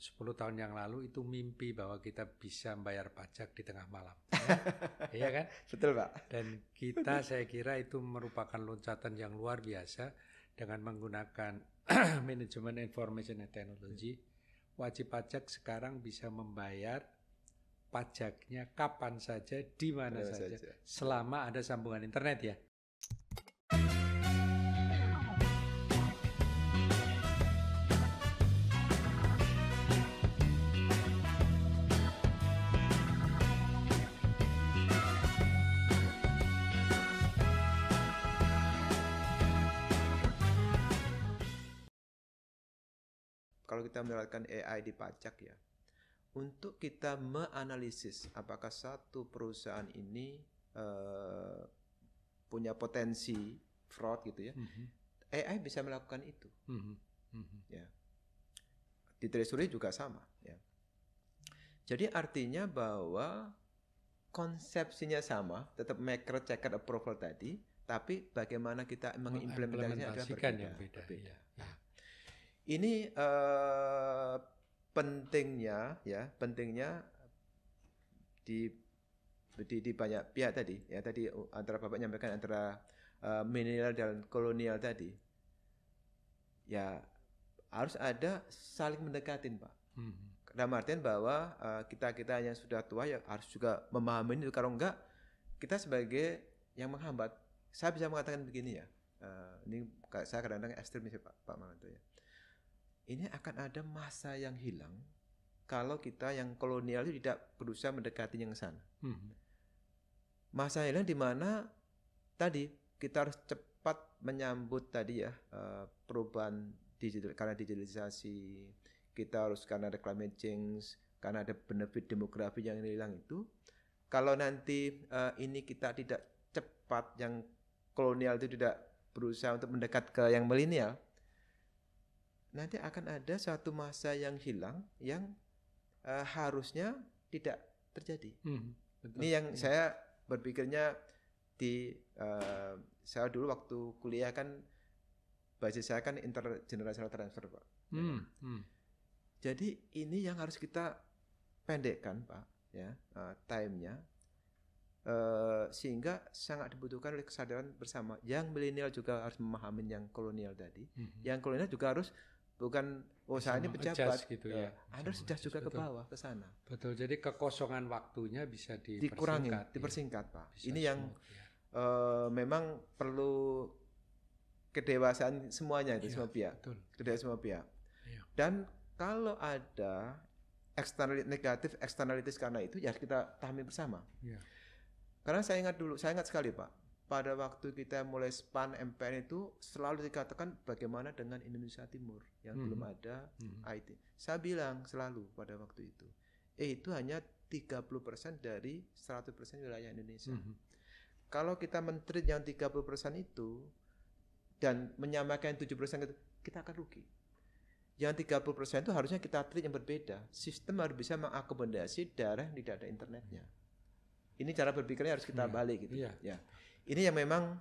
10 tahun yang lalu itu mimpi bahwa kita bisa membayar pajak di tengah malam. Ya? Iya kan? Betul Pak. Dan kita saya kira itu merupakan loncatan yang luar biasa dengan menggunakan manajemen information and technology. Wajib pajak sekarang bisa membayar pajaknya kapan saja, di mana saja, selama ada sambungan internet ya. Kalau kita menerapkan AI di pajak ya, untuk kita menganalisis apakah satu perusahaan ini punya potensi fraud gitu ya, AI bisa melakukan itu. Ya. Di treasury juga sama. Ya. Jadi artinya bahwa konsepsinya sama, tetap maker checker approval tadi, tapi bagaimana kita mengimplementasinya adalah berbeda. Iya. Ini pentingnya di banyak pihak tadi ya, tadi antara Bapak nyampaikan antara milenial dan kolonial tadi ya, harus ada saling mendekatin Pak. Dalam artian bahwa kita yang sudah tua ya harus juga memahami itu, kalau enggak kita sebagai yang menghambat. Saya bisa mengatakan begini ya, ini saya kadang-kadang ekstremis ya Pak Maranto ya. Ini akan ada masa yang hilang kalau kita yang kolonial itu tidak berusaha mendekati yang sana. Masa hilang di mana tadi kita harus cepat menyambut tadi ya perubahan digital, karena digitalisasi, kita harus karena ada climate change, karena ada benefit demografi yang hilang itu. Kalau nanti ini kita tidak cepat, yang kolonial itu tidak berusaha untuk mendekat ke yang milenial, nanti akan ada suatu masa yang hilang yang harusnya tidak terjadi. Betul. Ini yang saya berpikirnya saya dulu waktu kuliah kan basis saya kan intergenerational transfer Pak. Jadi ini yang harus kita pendekkan Pak ya, time-nya sehingga sangat dibutuhkan oleh kesadaran bersama. Yang milenial juga harus memahami yang kolonial tadi. Yang kolonial juga harus bukan saya ini pejabat gitu ya. Anda sudah juga ke bawah ke sana. Betul. Jadi kekosongan waktunya bisa dikurangi, dipersingkat Pak. Ini yang memang perlu kedewasaan semuanya itu, semua pihak. Kedewasaan semua pihak. Dan kalau ada negatif externalities karena itu ya kita pahami bersama. Karena saya ingat sekali Pak, pada waktu kita mulai SPAN MPN itu selalu dikatakan bagaimana dengan Indonesia Timur yang belum ada IT. Saya bilang selalu pada waktu itu, itu hanya 30% dari 100% wilayah Indonesia. Kalau kita men-treat yang 30% itu dan menyamakan 7% itu, kita akan rugi. Yang 30% itu harusnya kita treat yang berbeda. Sistem harus bisa mengakomodasi daerah yang tidak ada internetnya. Ini cara berpikirnya harus kita balik gitu. Ya. Ini yang memang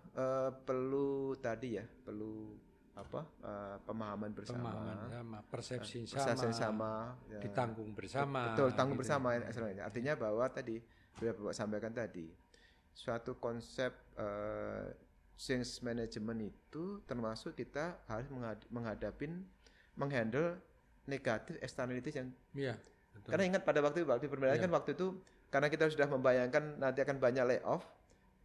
perlu tadi ya, perlu pemahaman bersama, persepsi sama ya. Ditanggung bersama. Betul, tanggung gitu bersama. Artinya bahwa tadi Bapak sampaikan tadi, suatu konsep change management itu termasuk kita harus menghandle negatif externalities yang betul. Karena ingat pada waktu perbedaan kan waktu itu, karena kita sudah membayangkan nanti akan banyak layoff,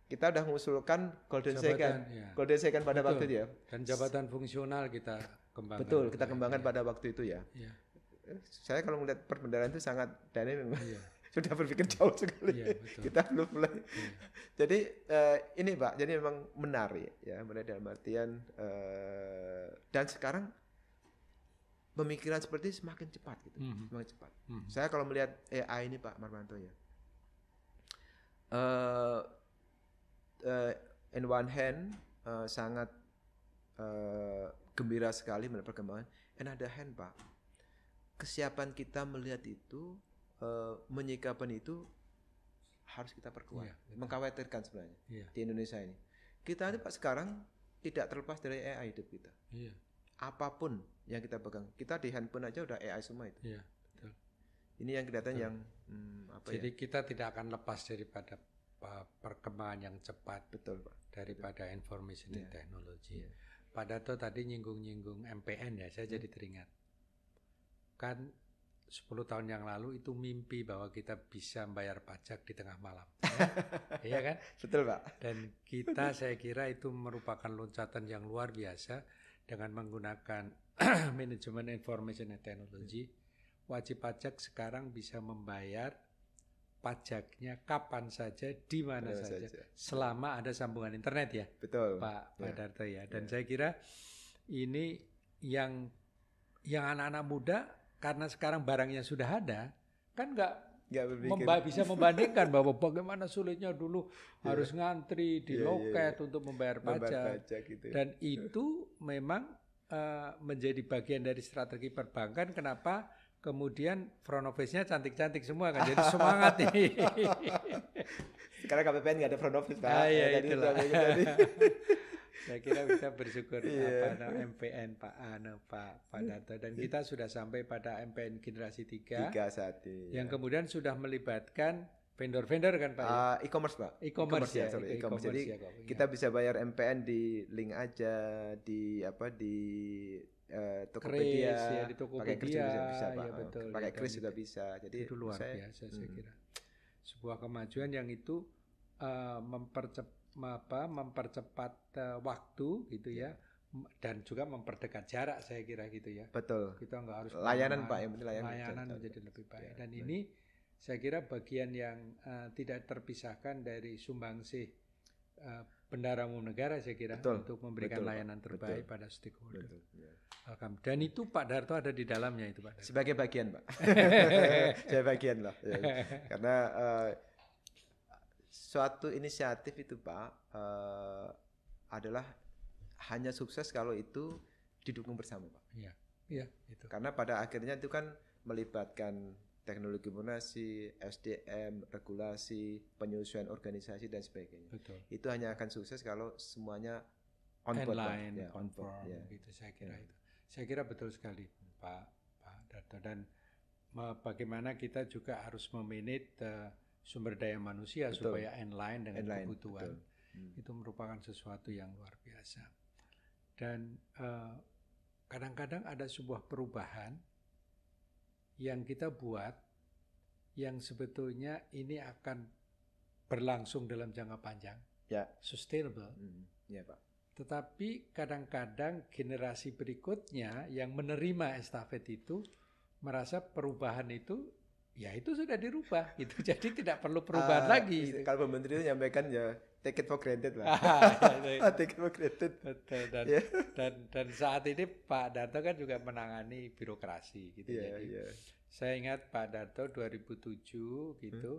kita sudah mengusulkan golden second pada waktu itu ya. Dan jabatan fungsional kita kembangkan. Betul, kita kembangkan pada waktu itu ya. Saya kalau melihat perbedaan itu sangat dinamis. Sudah berpikir jauh sekali. Kita belum mulai. Jadi ini Pak, jadi memang menarik ya, menarik dalam artian dan sekarang pemikiran seperti semakin cepat gitu, semakin cepat. Saya kalau melihat AI ini Pak Marmanto ya, in one hand sangat gembira sekali melihat perkembangan. In other hand Pak, kesiapan kita melihat itu, menyikapi itu harus kita perkuat. Mengkhawatirkan sebenarnya di Indonesia ini. Kita ini Pak sekarang tidak terlepas dari AI hidup kita. Apapun yang kita pegang, kita di handphone aja udah AI semua itu. Ini yang kelihatan yang Jadi kita tidak akan lepas daripada perkembangan yang cepat. Betul, Pak. Daripada information technology. Pak Darto tadi nyinggung-nyinggung MPN ya, saya jadi teringat. Kan 10 tahun yang lalu itu mimpi bahwa kita bisa membayar pajak di tengah malam. Iya kan? Betul, Pak. Dan kita saya kira itu merupakan loncatan yang luar biasa dengan menggunakan manajemen information technology. Wajib pajak sekarang bisa membayar pajaknya kapan saja, di mana saja, selama ada sambungan internet ya. Betul. Pak Darto ya. Dan saya kira ini yang anak-anak muda karena sekarang barangnya sudah ada, kan nggak bisa membandingkan bahwa bagaimana sulitnya dulu harus ngantri di loket untuk membayar pajak. Gitu. Dan itu memang menjadi bagian dari strategi perbankan. Kenapa kemudian front office-nya cantik-cantik semua kan, jadi semangat nih. Sekarang KPPN nggak ada front office, Pak. Iya, itulah. Saya kira kita bersyukur MPN Pak Darto, dan kita sudah sampai pada MPN generasi 3 saat ini. Yang kemudian sudah melibatkan vendor-vendor kan Pak? E-commerce, Pak. E-commerce ya. Jadi kita bisa bayar MPN di link aja, di Tokopedia, di Tokopedia bisa, Pak. Ya, betul. Pakai kris juga bisa. Jadi itu luar biasa saya kira. Sebuah kemajuan yang itu mempercepat waktu gitu ya, dan juga memperdekat jarak saya kira gitu ya. Betul. Kita nggak harus layanan, Pak, yang penting layanan menjadi lebih baik. Dan ini saya kira bagian yang tidak terpisahkan dari sumbangsih bendahara umum negara saya kira, untuk memberikan layanan terbaik pada stakeholder. Dan itu Pak Darto ada di dalamnya itu, Pak Darto. Sebagai bagian, Pak. Saya bagian lah. Ya. Karena suatu inisiatif itu, Pak, adalah hanya sukses kalau itu didukung bersama, Pak. Iya, itu. Karena pada akhirnya itu kan melibatkan teknologi informasi, SDM, regulasi, penyesuaian organisasi dan sebagainya. Betul. Itu hanya akan sukses kalau semuanya on board, online, conform, gitu saya kira itu. Saya kira betul sekali Pak Darto, dan bagaimana kita juga harus memanage sumber daya manusia supaya inline dengan kebutuhan. Itu merupakan sesuatu yang luar biasa. Dan kadang-kadang ada sebuah perubahan yang kita buat yang sebetulnya ini akan berlangsung dalam jangka panjang, sustainable. Ya, Pak. Tetapi kadang-kadang generasi berikutnya yang menerima estafet itu merasa perubahan itu ya itu sudah dirubah gitu. Jadi tidak perlu perubahan lagi. Kalau Pak Menteri itu nyampaikan ya take it for granted lah. Take it for granted. Betul. Dan saat ini Pak Darto kan juga menangani birokrasi gitu. Saya ingat Pak Darto 2007 gitu,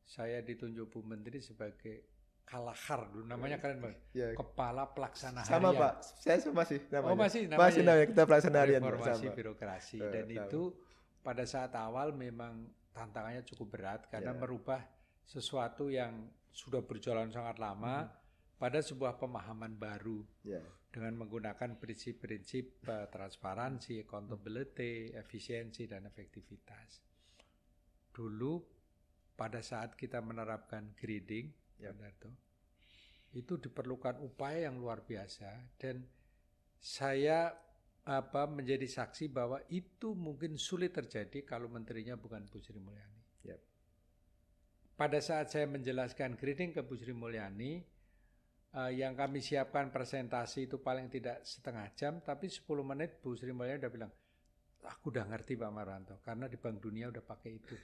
saya ditunjuk Bu Menteri sebagai Kalahar dulu namanya, keren banget. Kepala Pelaksana Harian. Sama, Pak. Saya masih namanya. Masih namanya kita Pelaksana Harian. Reformasi birokrasi. Dan itu pada saat awal memang tantangannya cukup berat karena merubah sesuatu yang sudah berjalan sangat lama pada sebuah pemahaman baru. Dengan menggunakan prinsip-prinsip transparansi, accountability, efisiensi, dan efektivitas. Dulu pada saat kita menerapkan grading, itu diperlukan upaya yang luar biasa, dan saya menjadi saksi bahwa itu mungkin sulit terjadi kalau menterinya bukan Bu Sri Mulyani. Pada saat saya menjelaskan grading ke Bu Sri Mulyani, yang kami siapkan presentasi itu paling tidak setengah jam, tapi 10 menit Bu Sri Mulyani udah bilang, aku udah ngerti Pak Marwanto, karena di Bank Dunia udah pakai itu.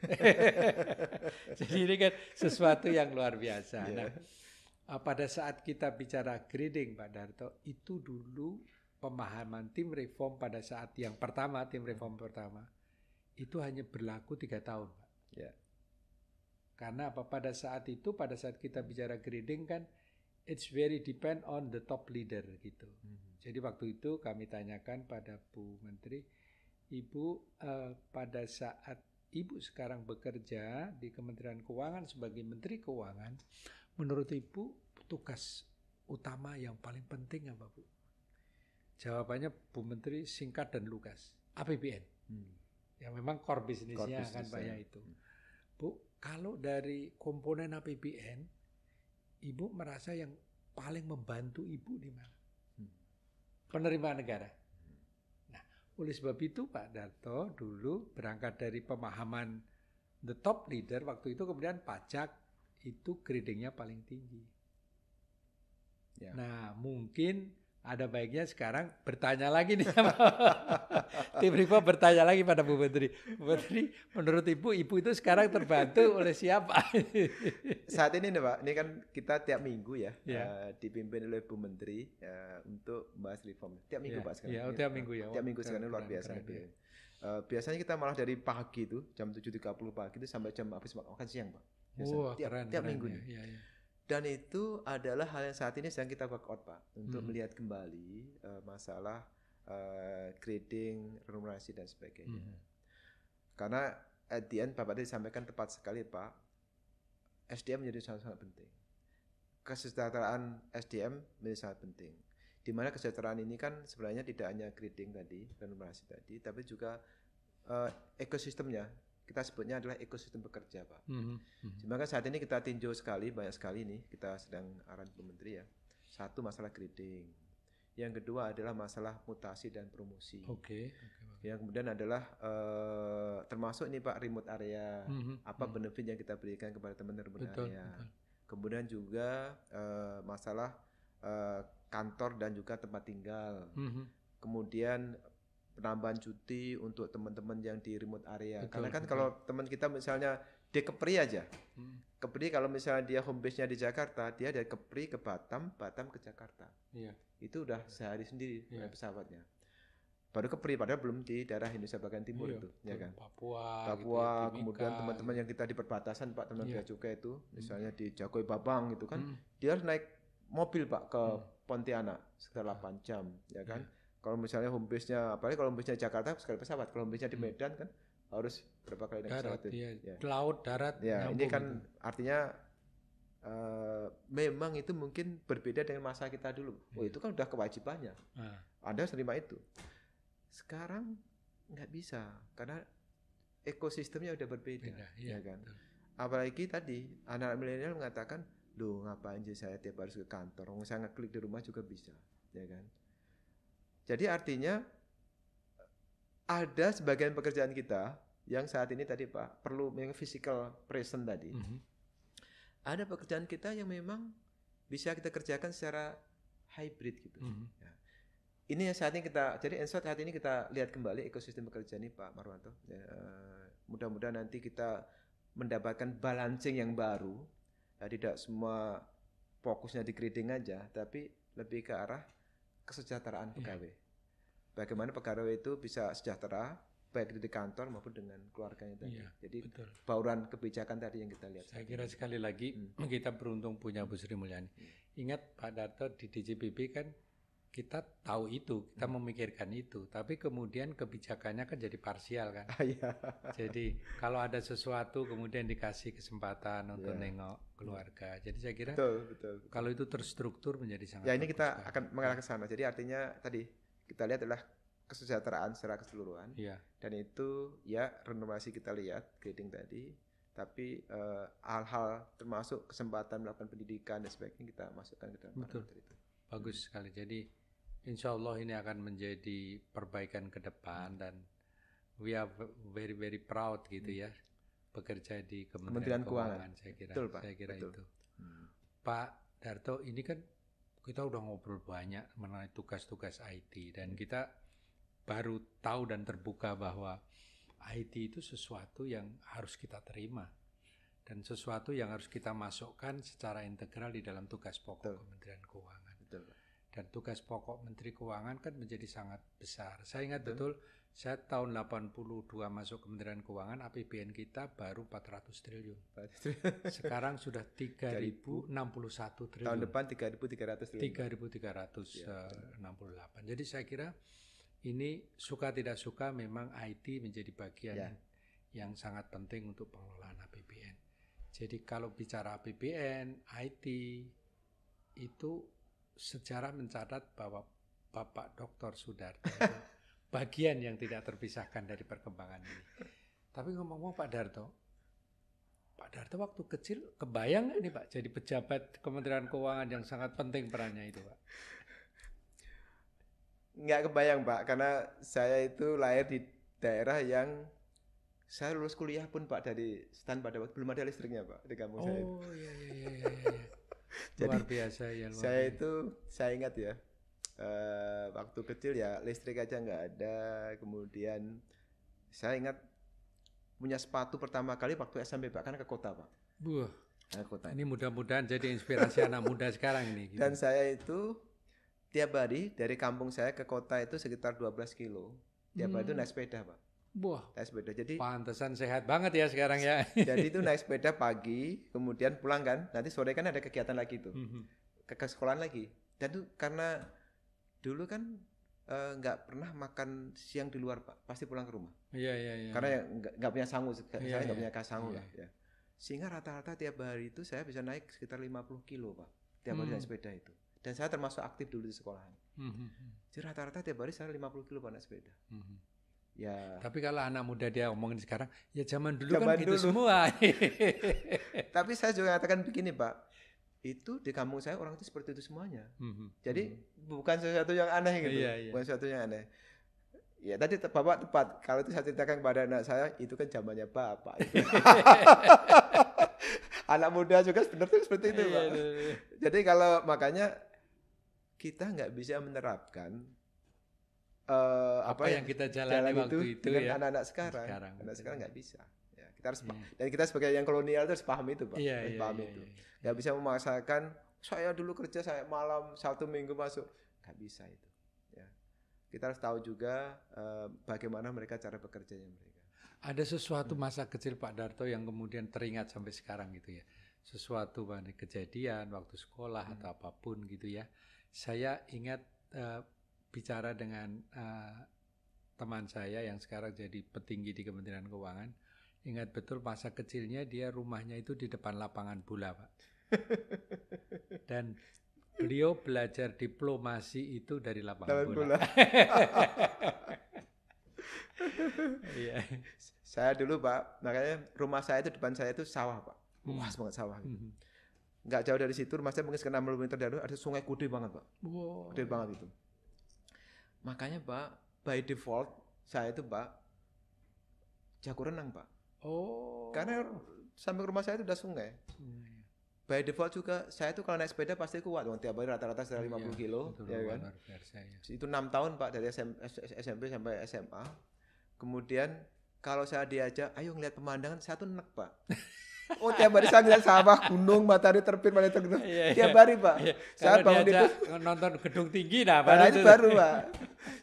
Jadi ini kan sesuatu yang luar biasa. Nah, pada saat kita bicara grading Pak Darto, itu dulu pemahaman tim reform pada saat yang pertama, tim reform pertama, itu hanya berlaku 3 tahun Pak. Karena pada saat itu, pada saat kita bicara grading kan, it's very depend on the top leader gitu. Jadi waktu itu kami tanyakan pada Bu Menteri, Ibu, pada saat Ibu sekarang bekerja di Kementerian Keuangan sebagai Menteri Keuangan, menurut Ibu tugas utama yang paling penting apa, Bu? Jawabannya Bu Menteri singkat dan lugas, APBN. Ya memang core bisnisnya kan Pak ya itu. Bu, kalau dari komponen APBN, Ibu merasa yang paling membantu Ibu di mana? Penerimaan negara. Nah, oleh sebab itu Pak Darto dulu berangkat dari pemahaman the top leader waktu itu, kemudian pajak itu gradingnya paling tinggi. Ya. Nah, mungkin ada baiknya sekarang bertanya lagi nih sama tim Riva, bertanya lagi pada Bu Menteri. Bu Menteri, menurut Ibu itu sekarang terbantu oleh siapa? Saat ini nih Pak, ini kan kita tiap minggu ya, dipimpin oleh Bu Menteri untuk membahas reform. Tiap minggu Pak sekarang. Iya, tiap minggu ya. Tiap minggu sekarang luar biasa. Biasanya kita malah dari pagi itu jam 7.30 pagi itu sampai jam habis makan siang Pak. Tiap minggu nih. Ya. Dan itu adalah hal yang saat ini sedang kita work out Pak, untuk melihat kembali masalah grading, remunerasi dan sebagainya. Karena at the end Bapak tadi sampaikan tepat sekali Pak, SDM menjadi sangat penting. Kesejahteraan SDM menjadi sangat penting. Di mana kesejahteraan ini kan sebenarnya tidak hanya grading tadi, remunerasi tadi, tapi juga ekosistemnya. Kita sebutnya adalah ekosistem bekerja Pak. Cuma kan saat ini kita tinjau sekali, banyak sekali nih kita sedang arahan Bu Menteri ya. Satu masalah grading, yang kedua adalah masalah mutasi dan promosi. Yang kemudian adalah termasuk ini Pak remote area, apa benefit yang kita berikan kepada teman-teman remote area. Kemudian juga masalah kantor dan juga tempat tinggal. Kemudian penambahan cuti untuk teman-teman yang di remote area. Karena kan kalau teman kita misalnya dia Kepri aja, Kepri kalau misalnya dia home base-nya di Jakarta, dia dari Kepri ke Batam, Batam ke Jakarta. Itu udah sehari sendiri pesawatnya. Baru Kepri, padahal belum di daerah Indonesia bagian timur itu, ya kan? Papua gitu ya, kemudian teman-teman yang kita di perbatasan Pak, teman bea cukai itu, misalnya di Jagoy Babang gitu kan, dia harus naik mobil Pak ke Pontianak sekitar 8 jam, ya kan? Kalau misalnya home base-nya, apalagi kalau home base-nya Jakarta sekali pesawat, kalau home base-nya di Medan kan harus berapa kali naik pesawat itu. Laut, darat. Ya, ini kan artinya memang itu mungkin berbeda dengan masa kita dulu. Oh, itu kan udah kewajibannya. Anda terima itu. Sekarang nggak bisa karena ekosistemnya udah berbeda, ya kan. Apalagi tadi anak milenial mengatakan, "Loh, ngapain sih saya tiap harus ke kantor? Saya ngeklik di rumah juga bisa." Ya kan. Jadi artinya ada sebagian pekerjaan kita yang saat ini tadi Pak perlu yang physical present tadi. Ada pekerjaan kita yang memang bisa kita kerjakan secara hybrid gitu. Ya. Ini yang saat ini kita, jadi Ensort saat ini kita lihat kembali ekosistem pekerjaan ini Pak Marwanto. Ya, mudah-mudahan nanti kita mendapatkan balancing yang baru. Ya, tidak semua fokusnya di grading aja, tapi lebih ke arah kesejahteraan pegawai. Bagaimana pegawai itu bisa sejahtera baik di kantor maupun dengan keluarganya tadi. Jadi bauran kebijakan tadi yang kita lihat. Saya kira sekali lagi kita beruntung punya Bu Sri Mulyani. Ingat Pak Darto di DJPB kan kita tahu itu, kita memikirkan itu, tapi kemudian kebijakannya kan jadi parsial kan. Jadi kalau ada sesuatu kemudian dikasih kesempatan untuk nengok keluarga. Jadi saya kira betul. Kalau itu terstruktur menjadi sangat. Ya ini kita akan mengarah ke sana. Jadi artinya tadi kita lihat adalah kesejahteraan secara keseluruhan. Dan itu ya renovasi kita lihat grading tadi, tapi hal-hal termasuk kesempatan melakukan pendidikan dan sebagainya kita masukkan ke dalam parameter itu. Bagus sekali. Jadi insya Allah ini akan menjadi perbaikan ke depan dan we are very very proud gitu ya bekerja di Kementerian Keuangan. Saya kira, betul, Pak. Saya kira betul. Itu. Pak Darto, ini kan kita udah ngobrol banyak mengenai tugas-tugas IT dan kita baru tahu dan terbuka bahwa IT itu sesuatu yang harus kita terima dan sesuatu yang harus kita masukkan secara integral di dalam tugas pokok Kementerian Keuangan. Dan tugas pokok Menteri Keuangan kan menjadi sangat besar. Saya ingat betul, saya tahun 82 masuk Kementerian Keuangan, APBN kita baru 400 triliun. Sekarang sudah 3.061 triliun. Tahun depan 3.300 triliun. 3.368. Jadi saya kira ini suka tidak suka memang IT menjadi bagian yang sangat penting untuk pengelolaan APBN. Jadi kalau bicara APBN, IT itu sejarah mencatat bahwa Bapak Dr. Soedarto bagian yang tidak terpisahkan dari perkembangan ini. Tapi ngomong-ngomong Pak Darto waktu kecil kebayang nggak nih Pak jadi pejabat Kementerian Keuangan yang sangat penting perannya itu Pak? Nggak kebayang Pak, karena saya itu lahir di daerah yang saya lulus kuliah pun Pak dari stan pada waktu belum ada listriknya Pak di kampung saya. Oh iya. Luar biasa ya. Saya itu saya ingat ya, waktu kecil ya listrik aja nggak ada. Kemudian saya ingat punya sepatu pertama kali waktu SMP Pak, karena ke kota Pak. Ke kota. Ini mudah-mudahan jadi inspirasi anak muda sekarang ini. Gitu. Dan saya itu tiap hari dari kampung saya ke kota itu sekitar 12 kilo. Tiap hari itu naik sepeda Pak. Naik sepeda. Jadi pantesan sehat banget ya sekarang ya. Jadi itu naik sepeda pagi, kemudian pulang kan. Nanti sore kan ada kegiatan lagi tuh. Ke sekolahan lagi. Dan itu karena dulu kan nggak pernah makan siang di luar Pak, pasti pulang ke rumah. Iya. Karena ya nggak punya sangu, saya nggak punya kasangu lah. Ya. Sehingga rata-rata tiap hari itu saya bisa naik sekitar 50 kilo Pak, tiap hari naik sepeda itu. Dan saya termasuk aktif dulu di sekolahan. Jadi rata-rata tiap hari saya 50 kilo Pak naik sepeda. Ya. Tapi kalau anak muda dia omongin sekarang, ya zaman dulu kan gitu semua. Tapi saya juga katakan begini Pak, itu di kampung saya orang itu seperti itu semuanya. Jadi bukan sesuatu yang aneh gitu. Bukan sesuatu yang aneh. Ya tadi Bapak tepat. Kalau itu saya ceritakan kepada anak saya, itu kan zamannya Bapak. Anak muda juga sebenarnya seperti itu Pak. Jadi kalau makanya kita nggak bisa menerapkan apa yang kita jalani waktu itu dengan ya. anak-anak sekarang. Anak sekarang nggak bisa. Ya, kita harus dan kita sebagai yang kolonial itu harus paham itu Pak. Paham itu. Nggak bisa memaksakan saya dulu kerja saya malam Sabtu Minggu masuk, nggak bisa itu. Ya. Kita harus tahu juga bagaimana mereka cara bekerjanya mereka. Ada sesuatu masa kecil Pak Darto yang kemudian teringat sampai sekarang gitu ya. Sesuatu kejadian waktu sekolah atau apapun gitu ya. Saya ingat bicara dengan teman saya yang sekarang jadi petinggi di Kementerian Keuangan. Ingat betul masa kecilnya dia rumahnya itu di depan lapangan bola Pak. Dan beliau belajar diplomasi itu dari lapangan bola. Iya. Saya dulu Pak, makanya rumah saya itu depan saya itu sawah Pak. Luas banget sawah gitu. Nggak jauh dari situ, rumah saya mungkin sekitar 60 meter dari ada sungai gede banget Pak. Gede banget itu. Makanya Pak, by default saya itu Pak jago renang Pak. Karena sampai rumah saya itu udah sungai. By default juga saya itu kalau naik sepeda pasti kuat. Tiap hari rata-rata sekitar 50 kilo. Ya kan? Itu 6 tahun Pak dari SMP sampai SMA. Kemudian kalau saya diajak, ayo ngeliat pemandangan, saya tuh enek Pak. Tiap hari saya ngeliat sawah, gunung, matahari terbit, matahari terbenam. Tiap hari Pak. Saya bangun itu nonton gedung tinggi itu baru Pak.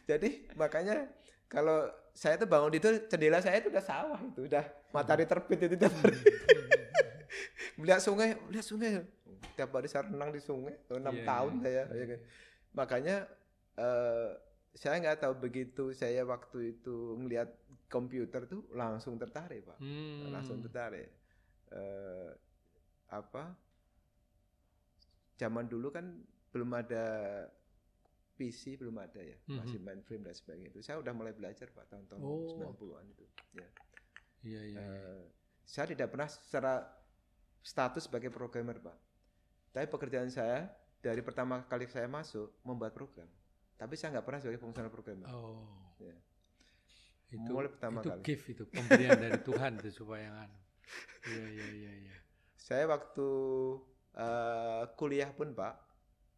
Jadi makanya kalau saya tuh bangun itu jendela saya itu udah sawah itu, udah matahari terbit itu tiap hari. Lihat sungai. Tiap hari saya renang di sungai, 6 tahun saya. Makanya saya nggak tahu begitu saya waktu itu ngelihat komputer tuh langsung tertarik Pak. Langsung tertarik. Zaman dulu kan belum ada PC, belum ada ya, masih mainframe dan sebagainya itu. Saya udah mulai belajar Pak tahun-tahun 90-an itu. Ya. Saya tidak pernah secara status sebagai programmer Pak. Tapi pekerjaan saya dari pertama kali saya masuk membuat program. Tapi saya nggak pernah sebagai fungsional programmer. Ya. Itu mulai pertama itu kali. Gift itu pemberian dari Tuhan itu supaya Iya. Saya waktu kuliah pun Pak,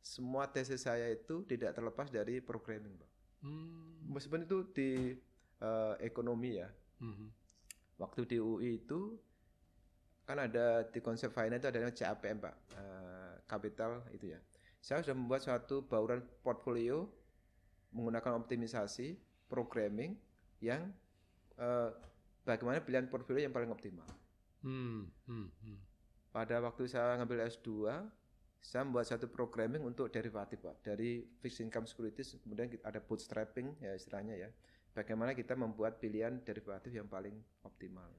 semua tesis saya itu tidak terlepas dari programming Pak. Meskipun itu di ekonomi ya. Waktu di UI itu kan ada di konsep finance itu ada CAPM Pak, capital itu ya. Saya sudah membuat suatu bauran portfolio menggunakan optimisasi programming yang bagaimana pilihan portfolio yang paling optimal. Pada waktu saya ngambil S2, saya membuat satu programming untuk derivatif Pak, dari fixed income securities, kemudian ada bootstrapping ya istilahnya ya. Bagaimana kita membuat pilihan derivatif yang paling optimal.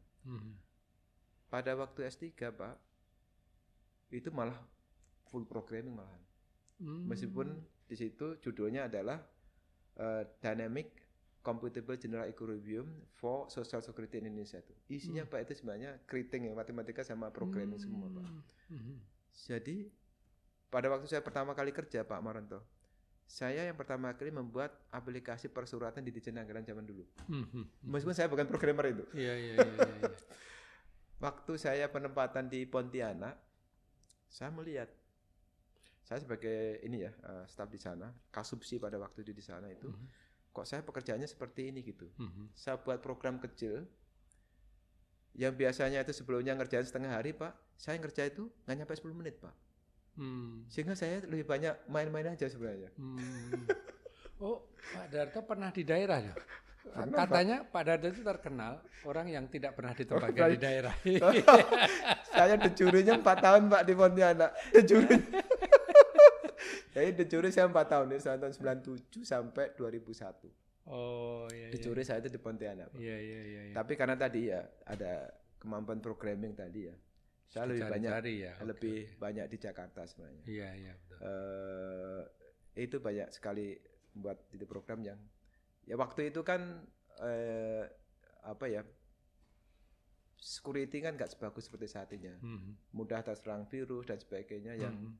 Pada waktu S3 Pak, itu malah full programming malahan. Meskipun di situ judulnya adalah Dynamic Computable General Equilibrium for Social Security in Indonesia itu. Isinya Pak itu sebenarnya keriting ya, matematika sama programming semua Pak. Jadi pada waktu saya pertama kali kerja Pak Maranto, saya yang pertama kali membuat aplikasi persuratan di Ditjen Anggaran zaman dulu. Meskipun saya bukan programmer itu. Iya. Waktu saya penempatan di Pontianak, saya melihat, saya sebagai ini ya staf di sana, kasubsi pada waktu di sana itu, kok saya pekerjaannya seperti ini gitu. Saya buat program kecil, yang biasanya itu sebelumnya ngerjain setengah hari Pak, saya ngerjain itu nggak nyampe 10 menit Pak. Sehingga saya lebih banyak main-main aja sebenarnya. Oh, Pak Darto pernah di daerah ya? Pernah, katanya Pak Darto itu terkenal orang yang tidak pernah ditempatkan di daerah. Saya dejurinya 4 tahun Pak di Pontianak. Dejurinya. Jadi dejuri saya 4 tahun, dari tahun 97 sampai 2001. Oh iya. Dejuri saya itu di Pontianak. Iya. Tapi karena tadi ya ada kemampuan programming tadi ya. Saya lebih banyak di Jakarta sebenarnya. Iya betul. Itu banyak sekali buat itu program yang ya waktu itu kan security kan nggak sebagus seperti saat ini. Mudah terserang virus dan sebagainya yang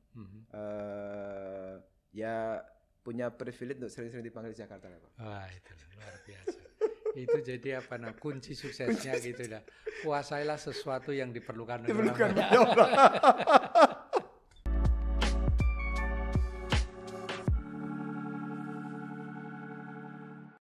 ya punya privilege untuk sering-sering dipanggil di Jakarta Pak. Wah itu luar biasa. Itu jadi kunci suksesnya gitu dah. Kuasailah sesuatu yang diperlukan oleh orang banyak.